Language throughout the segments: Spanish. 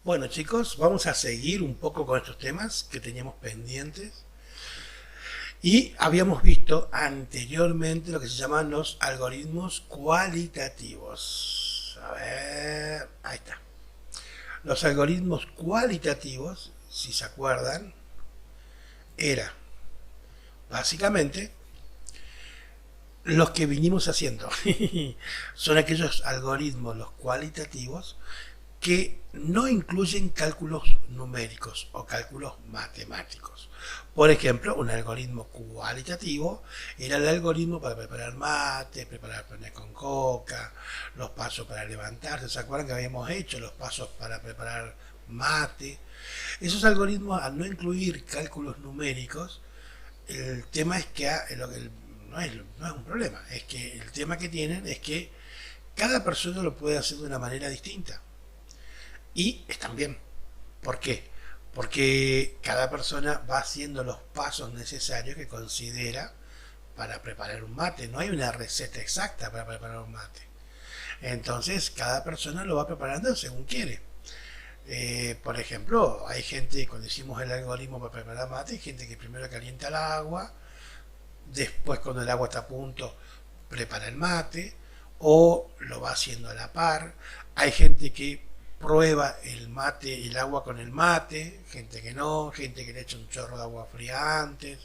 Bueno chicos, vamos a seguir un poco con estos temas que teníamos pendientes y habíamos visto anteriormente lo que se llaman los algoritmos cualitativos. A ver, ahí está. Los algoritmos cualitativos, si se acuerdan, era básicamente los que vinimos haciendo. Son aquellos algoritmos, los cualitativos, que no incluyen cálculos numéricos o cálculos matemáticos. Por ejemplo, un algoritmo cualitativo era el algoritmo para preparar mate, preparar pané con coca, los pasos para levantarse. ¿Se acuerdan que habíamos hecho los pasos para preparar mate? Esos algoritmos, al no incluir cálculos numéricos, el tema es que no es un problema, es que el tema que tienen es que cada persona lo puede hacer de una manera distinta. Y están bien. ¿Por qué? Porque cada persona va haciendo los pasos necesarios que considera para preparar un mate. No hay una receta exacta para preparar un mate. Entonces, cada persona lo va preparando según quiere. Por ejemplo, hay gente, cuando hicimos el algoritmo para preparar mate, hay gente que primero calienta el agua, después cuando el agua está a punto, prepara el mate, o lo va haciendo a la par. Hay gente que prueba el mate, el agua con el mate, gente que no, gente que le echa un chorro de agua fría antes,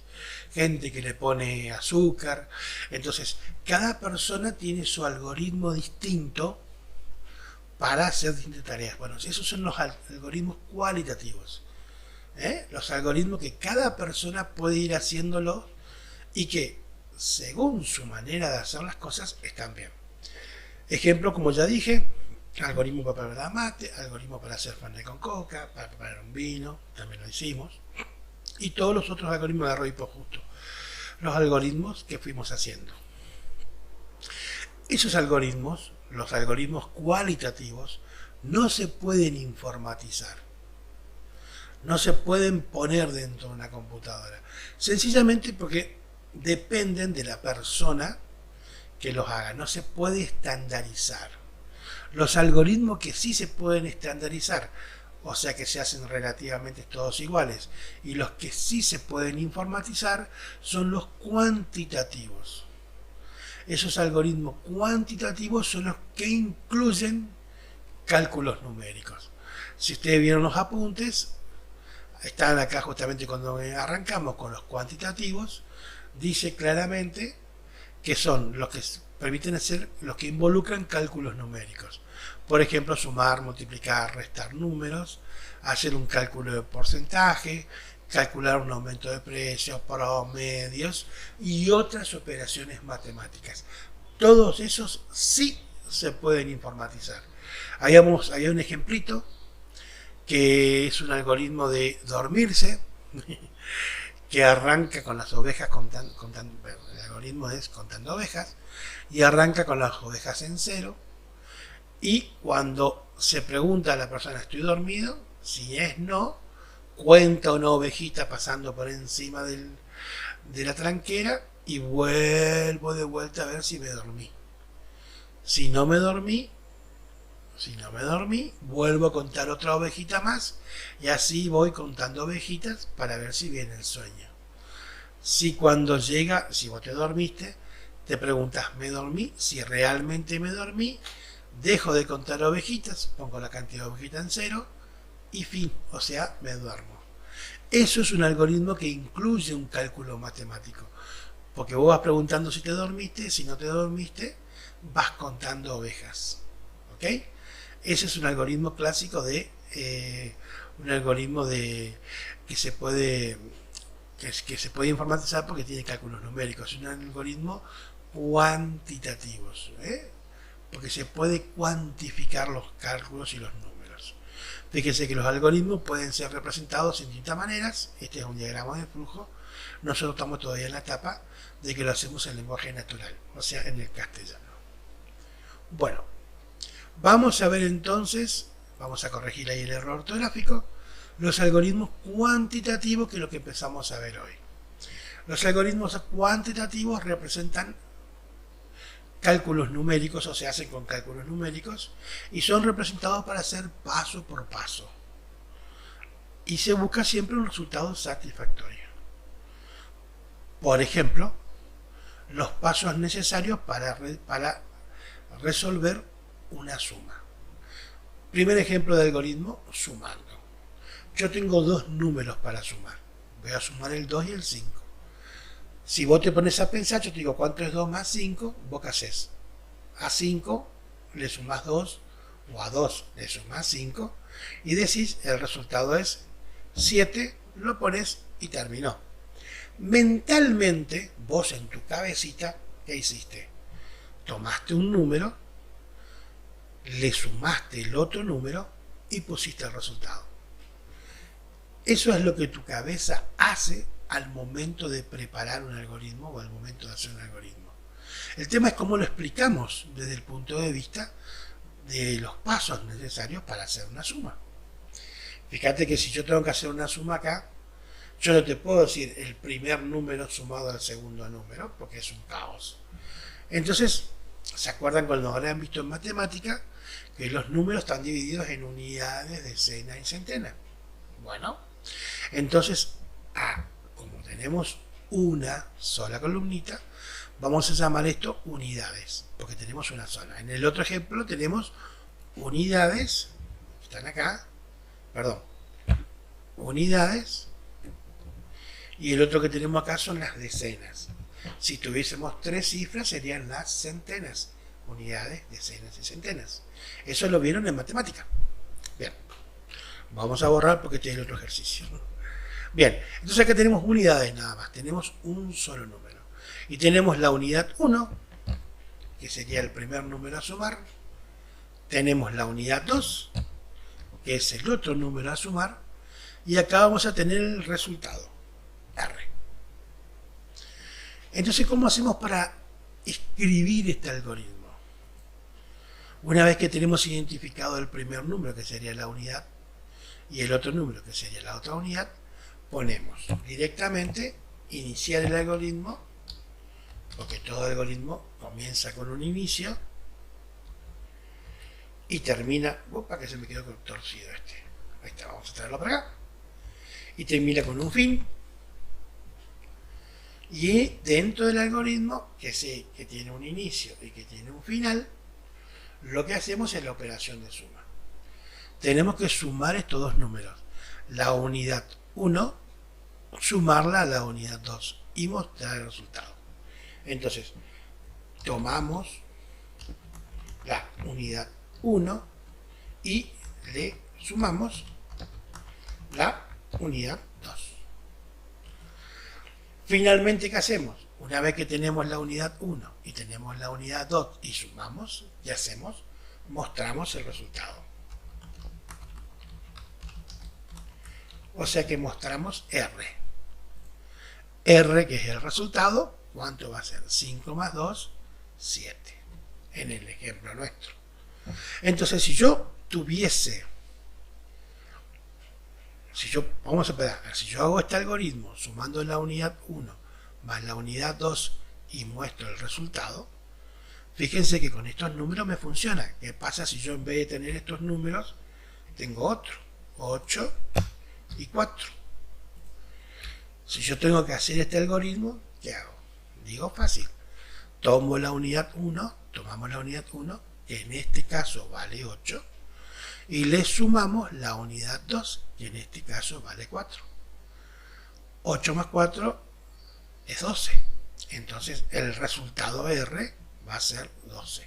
gente que le pone azúcar. Entonces, cada persona tiene su algoritmo distinto para hacer distintas tareas. Bueno, esos son los algoritmos cualitativos. Los algoritmos que cada persona puede ir haciéndolo y que, según su manera de hacer las cosas, están bien. Ejemplo, como ya dije, algoritmo para preparar mate, algoritmo para hacer pané con coca, para preparar un vino, también lo hicimos, y todos los otros algoritmos de arroz y por justo, los algoritmos que fuimos haciendo. Esos algoritmos, los algoritmos cualitativos, no se pueden informatizar, no se pueden poner dentro de una computadora, sencillamente porque dependen de la persona que los haga, no se puede estandarizar. Los algoritmos que sí se pueden estandarizar, o sea que se hacen relativamente todos iguales, y los que sí se pueden informatizar son los cuantitativos. Esos algoritmos cuantitativos son los que incluyen cálculos numéricos. Si ustedes vieron los apuntes, están acá justamente cuando arrancamos con los cuantitativos, dice claramente que son los que permiten hacer, los que involucran cálculos numéricos. Por ejemplo, sumar, multiplicar, restar números, hacer un cálculo de porcentaje, calcular un aumento de precios, promedios y otras operaciones matemáticas. Todos esos sí se pueden informatizar. Había un ejemplito que es un algoritmo de dormirse que arranca con las ovejas contando, el algoritmo es contando ovejas y arranca con las ovejas en cero, y cuando se pregunta a la persona estoy dormido, si es no, cuenta una ovejita pasando por encima de la tranquera y vuelvo de vuelta a ver si me dormí. Si no me dormí, vuelvo a contar otra ovejita más y así voy contando ovejitas para ver si viene el sueño. Si cuando llega, si vos te dormiste, te preguntas, ¿me dormí? Si realmente me dormí, dejo de contar ovejitas, pongo la cantidad de ovejitas en cero y fin, o sea, me duermo. Eso es un algoritmo que incluye un cálculo matemático, porque vos vas preguntando si te dormiste, si no te dormiste, vas contando ovejas. ¿Ok? Ese es un algoritmo clásico de un algoritmo de que se puede informatizar porque tiene cálculos numéricos. Es un algoritmo cuantitativos, porque se puede cuantificar los cálculos y los números. Fíjense que los algoritmos pueden ser representados en distintas maneras. Este es un diagrama de flujo. Nosotros estamos todavía en la etapa de que lo hacemos en lenguaje natural, o sea, en el castellano. Bueno, vamos a ver entonces, vamos a corregir ahí el error ortográfico, los algoritmos cuantitativos, que es lo que empezamos a ver hoy. Los algoritmos cuantitativos representan cálculos numéricos, o se hacen con cálculos numéricos, y son representados para hacer paso por paso. y se busca siempre un resultado satisfactorio. Por ejemplo, los pasos necesarios para resolver una suma. Primer ejemplo de algoritmo, sumando. Yo tengo dos números para sumar. Voy a sumar el 2 y el 5. Si vos te pones a pensar, yo te digo, ¿cuánto es 2 más 5? ¿Vos qué haces? A 5 le sumás 2, o a 2 le sumás 5, y decís, el resultado es 7, lo pones y terminó. Mentalmente, vos en tu cabecita, ¿qué hiciste? Tomaste un número, le sumaste el otro número y pusiste el resultado. Eso es lo que tu cabeza hace al momento de preparar un algoritmo o al momento de hacer un algoritmo. El tema es cómo lo explicamos desde el punto de vista de los pasos necesarios para hacer una suma. Fíjate que si yo tengo que hacer una suma acá, yo no te puedo decir el primer número sumado al segundo número, porque es un caos. Entonces, ¿se acuerdan cuando habrán visto en matemática que los números están divididos en unidades, decenas y centenas? Bueno, entonces, como tenemos una sola columnita, vamos a llamar esto unidades, porque tenemos una sola. En el otro ejemplo tenemos unidades, están acá, perdón, unidades, y el otro que tenemos acá son las decenas. Si tuviésemos tres cifras serían las centenas, unidades, decenas y centenas. Eso lo vieron en matemática. Bien, vamos a borrar porque este es el otro ejercicio. Bien, entonces acá tenemos unidades nada más, tenemos un solo número. Y tenemos la unidad 1, que sería el primer número a sumar. Tenemos la unidad 2, que es el otro número a sumar. Y acá vamos a tener el resultado, R. Entonces, ¿cómo hacemos para escribir este algoritmo? Una vez que tenemos identificado el primer número, que sería la unidad, y el otro número, que sería la otra unidad, ponemos directamente iniciar el algoritmo, porque todo algoritmo comienza con un inicio y termina, para que se me quedó torcido este, ahí está, vamos a traerlo para acá, y termina con un fin. Y dentro del algoritmo, que tiene un inicio y que tiene un final, lo que hacemos es la operación de suma. Tenemos que sumar estos dos números, la unidad 1, sumarla a la unidad 2 y mostrar el resultado. Entonces, tomamos la unidad 1 y le sumamos la unidad 2. Finalmente, ¿qué hacemos? Una vez que tenemos la unidad 1 y tenemos la unidad 2 y sumamos, ¿qué hacemos? Mostramos el resultado. O sea que mostramos R. R, que es el resultado, ¿cuánto va a ser? 5 más 2, 7. En el ejemplo nuestro. Entonces, si yo tuviese... vamos a empezar. Si yo hago este algoritmo sumando la unidad 1 más la unidad 2 y muestro el resultado, fíjense que con estos números me funciona. ¿Qué pasa si yo en vez de tener estos números tengo otro? 8 y 4. Si yo tengo que hacer este algoritmo, ¿qué hago? Digo fácil. Tomamos la unidad 1, que en este caso vale 8, y le sumamos la unidad 2, que en este caso vale 4. 8 más 4 es 12. Entonces el resultado R va a ser 12.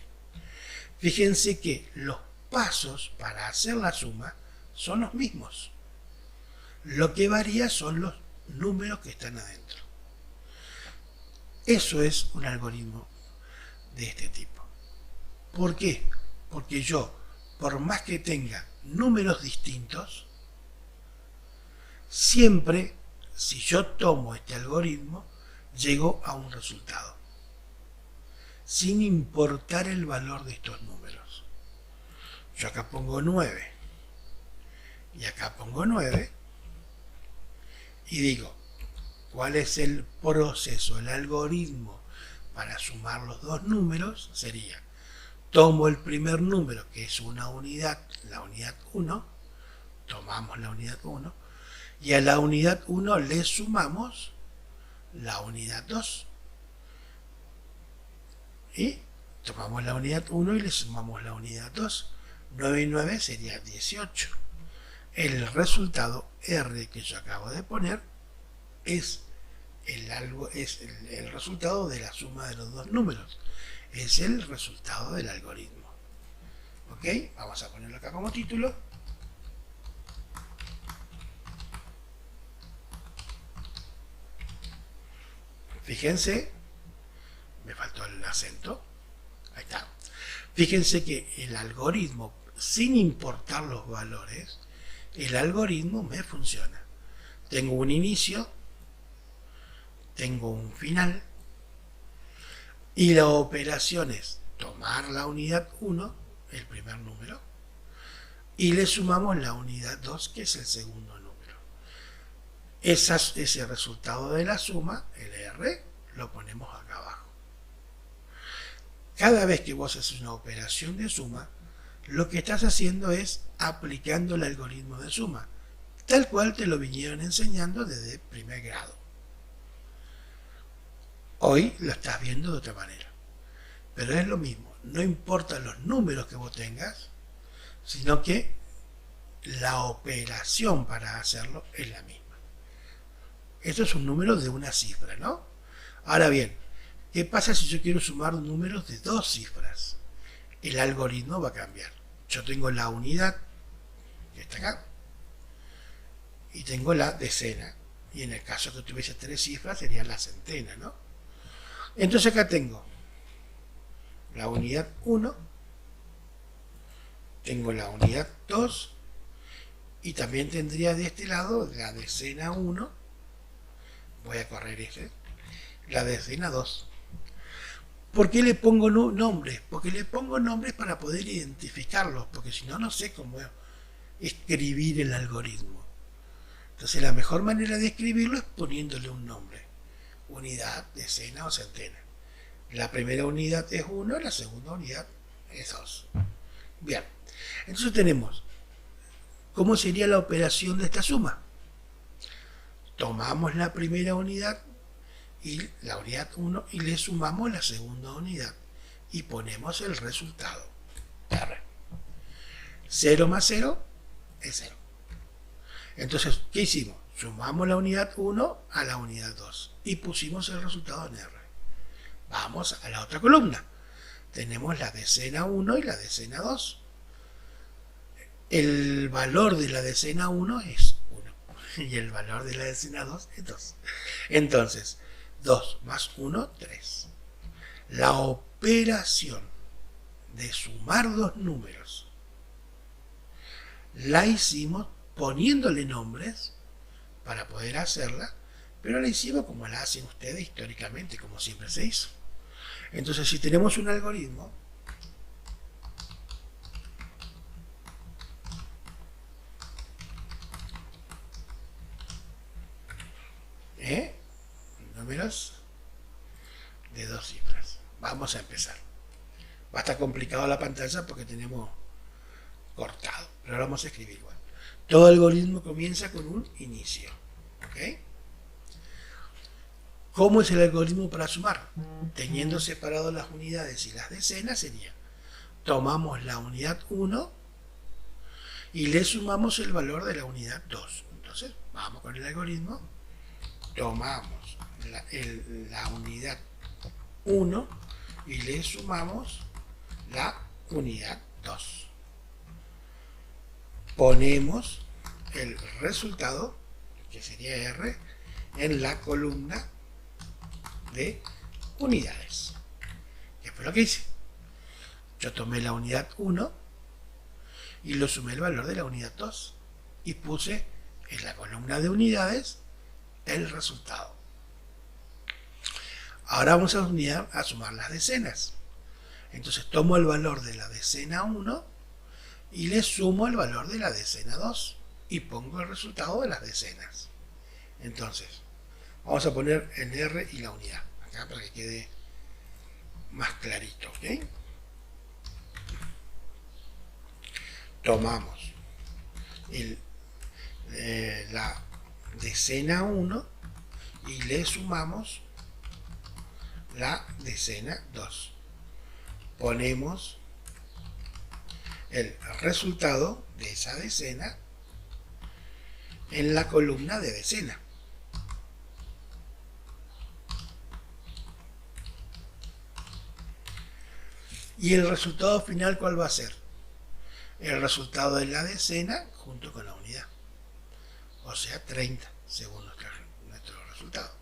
Fíjense que los pasos para hacer la suma son los mismos. Lo que varía son los números que están adentro. Eso es un algoritmo de este tipo. ¿Por qué? Porque yo, por más que tenga números distintos, siempre, si yo tomo este algoritmo, llego a un resultado, sin importar el valor de estos números. Yo acá pongo 9 y acá pongo 9 y digo, ¿cuál es el proceso, el algoritmo para sumar los dos números? Sería, tomo el primer número, que es una unidad, la unidad 1, tomamos la unidad 1, Y a la unidad 1 le sumamos la unidad 2. Y tomamos la unidad 1 y le sumamos la unidad 2. 9 y 9 sería 18. El resultado R que yo acabo de poner es el resultado de la suma de los dos números. Es el resultado del algoritmo. ¿Ok? Vamos a ponerlo acá como título. Fíjense, me faltó el acento. Ahí está. Fíjense que el algoritmo, sin importar los valores, el algoritmo me funciona. Tengo un inicio, tengo un final, y la operación es tomar la unidad 1, el primer número, y le sumamos la unidad 2, que es el segundo número. Ese resultado de la suma, el R, lo ponemos acá abajo. Cada vez que vos haces una operación de suma, lo que estás haciendo es aplicando el algoritmo de suma, tal cual te lo vinieron enseñando desde primer grado. Hoy lo estás viendo de otra manera, pero es lo mismo, no importa los números que vos tengas, sino que la operación para hacerlo es la misma. Esto es un número de una cifra, ¿no? Ahora bien, ¿qué pasa si yo quiero sumar números de dos cifras? El algoritmo va a cambiar. Yo tengo la unidad, que está acá, y tengo la decena. Y en el caso que tuviese tres cifras, sería la centena, ¿no? Entonces acá tengo la unidad 1, tengo la unidad 2, y también tendría de este lado la decena 1, voy a correr la decena 2. ¿Por qué le pongo nombres? Porque le pongo nombres para poder identificarlos, porque si no, no sé cómo escribir el algoritmo. Entonces la mejor manera de escribirlo es poniéndole un nombre. Unidad, decena o centena. La primera unidad es 1, la segunda unidad es 2. Bien, entonces tenemos, ¿cómo sería la operación de esta suma? Tomamos la primera unidad y la unidad 1 y le sumamos la segunda unidad y ponemos el resultado. R. 0 más 0 es 0. Entonces, ¿qué hicimos? Sumamos la unidad 1 a la unidad 2 y pusimos el resultado en R. Vamos a la otra columna. Tenemos la decena 1 y la decena 2. El valor de la decena 1 es 1 y el valor de la decena 2 es 2. Entonces, 2 más 1, 3. La operación de sumar dos números la hicimos poniéndole nombres para poder hacerla, pero la hicimos como la hacen ustedes históricamente, como siempre se hizo. Entonces, si tenemos un algoritmo, números de dos cifras. Vamos a empezar. Va a estar complicado la pantalla porque tenemos cortado, pero ahora vamos a escribir igual. Todo algoritmo comienza con un inicio. ¿Ok? ¿Cómo es el algoritmo para sumar? Teniendo separadas las unidades y las decenas sería, tomamos la unidad 1 y le sumamos el valor de la unidad 2. Entonces, vamos con el algoritmo. Tomamos la unidad 1 y le sumamos la unidad 2. Ponemos el resultado, que sería R, en la columna de unidades. ¿Qué fue lo que hice? Yo tomé la unidad 1 y lo sumé el valor de la unidad 2 y puse en la columna de unidades el resultado. Ahora vamos a sumar las decenas. Entonces tomo el valor de la decena 1 y le sumo el valor de la decena 2 y pongo el resultado de las decenas. Entonces, vamos a poner el R y la unidad acá para que quede más clarito, ¿ok? Tomamos la decena 1 y le sumamos la decena 2. Ponemos el resultado de esa decena en la columna de decena. ¿Y el resultado final cuál va a ser? El resultado de la decena junto con la unidad. O sea, 30, según nuestro resultado.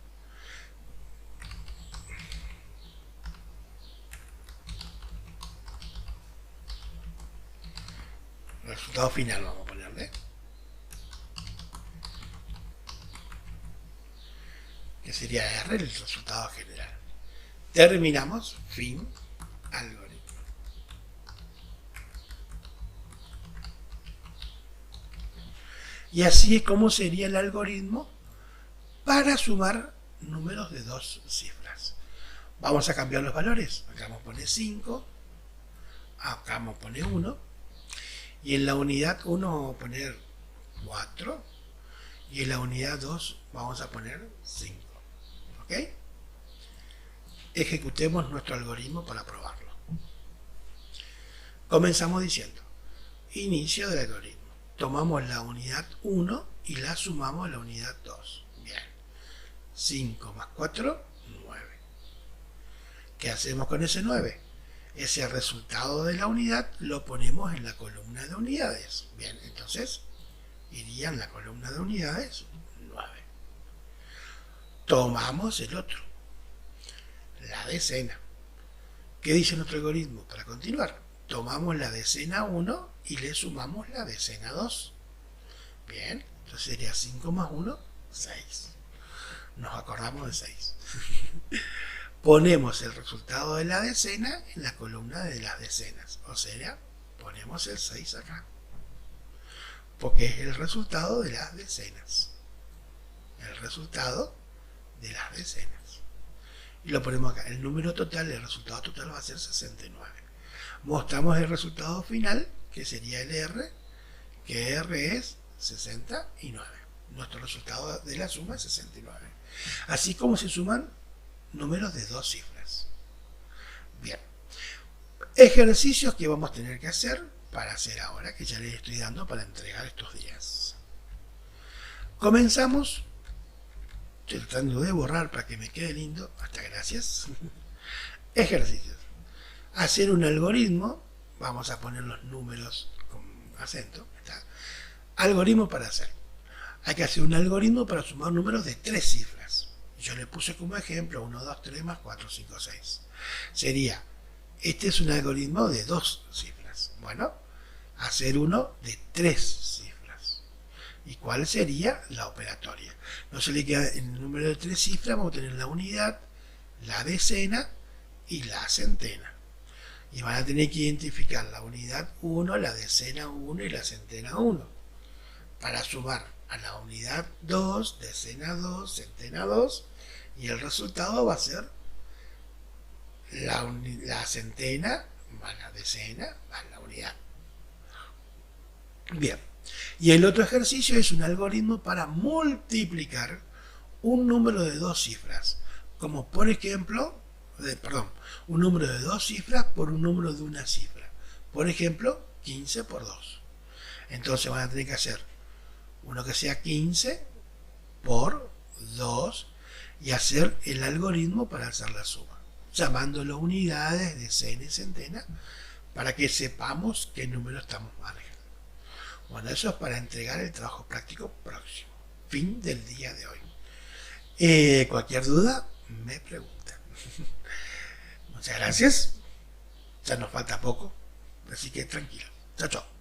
Resultado final vamos a ponerle. Que sería R, el resultado general. Terminamos. Fin. Algoritmo. Y así es como sería el algoritmo para sumar números de dos cifras. Vamos a cambiar los valores. Acá vamos a poner 5. Acá vamos a poner 1. Y en la unidad 1 vamos a poner 4. Y en la unidad 2 vamos a poner 5. ¿Ok? Ejecutemos nuestro algoritmo para probarlo. Comenzamos diciendo, inicio del algoritmo. Tomamos la unidad 1 y la sumamos a la unidad 2. Bien. 5 más 4, 9. ¿Qué hacemos con ese 9? Ese resultado de la unidad lo ponemos en la columna de unidades. Bien, entonces iría en la columna de unidades 9. Tomamos el otro, la decena. ¿Qué dice nuestro algoritmo? Para continuar, tomamos la decena 1 y le sumamos la decena 2. Bien, entonces sería 5 más 1, 6. Nos acordamos de 6. Ponemos el resultado de la decena en la columna de las decenas. O sea, ponemos el 6 acá. Porque es el resultado de las decenas. El resultado de las decenas. Y lo ponemos acá. El número total, el resultado total va a ser 69. Mostramos el resultado final, que sería el R, que R es 69. Nuestro resultado de la suma es 69. Así como se suman números de dos cifras. Bien. Ejercicios que vamos a tener que hacer para hacer ahora, que ya les estoy dando para entregar estos días. Comenzamos. Estoy tratando de borrar para que me quede lindo. Hasta gracias. Ejercicios. Hacer un algoritmo. Vamos a poner los números con acento. Está. Algoritmo para hacer. Hay que hacer un algoritmo para sumar números de 3 cifras. Yo le puse como ejemplo 1, 2, 3 más 4, 5, 6. Sería, este es un algoritmo de 2 cifras. Bueno, hacer uno de 3 cifras. ¿Y cuál sería la operatoria? No se le queda en el número de 3 cifras, vamos a tener la unidad, la decena y la centena. Y van a tener que identificar la unidad 1, la decena 1 y la centena 1. Para sumar a la unidad 2, decena 2, centena 2, y el resultado va a ser la centena más la decena más la unidad. Bien, y el otro ejercicio es un algoritmo para multiplicar un número de 2 cifras, como por ejemplo, un número de 2 cifras por un número de una cifra. Por ejemplo, 15 por 2. Entonces van a tener que hacer uno que sea 15 por 2 y hacer el algoritmo para hacer la suma, llamándolo unidades, decena y centena, para que sepamos qué número estamos manejando. Bueno, eso es para entregar el trabajo práctico próximo. Fin del día de hoy. Cualquier duda, me preguntan. Muchas gracias. Ya nos falta poco, así que tranquilo. Chao, chao.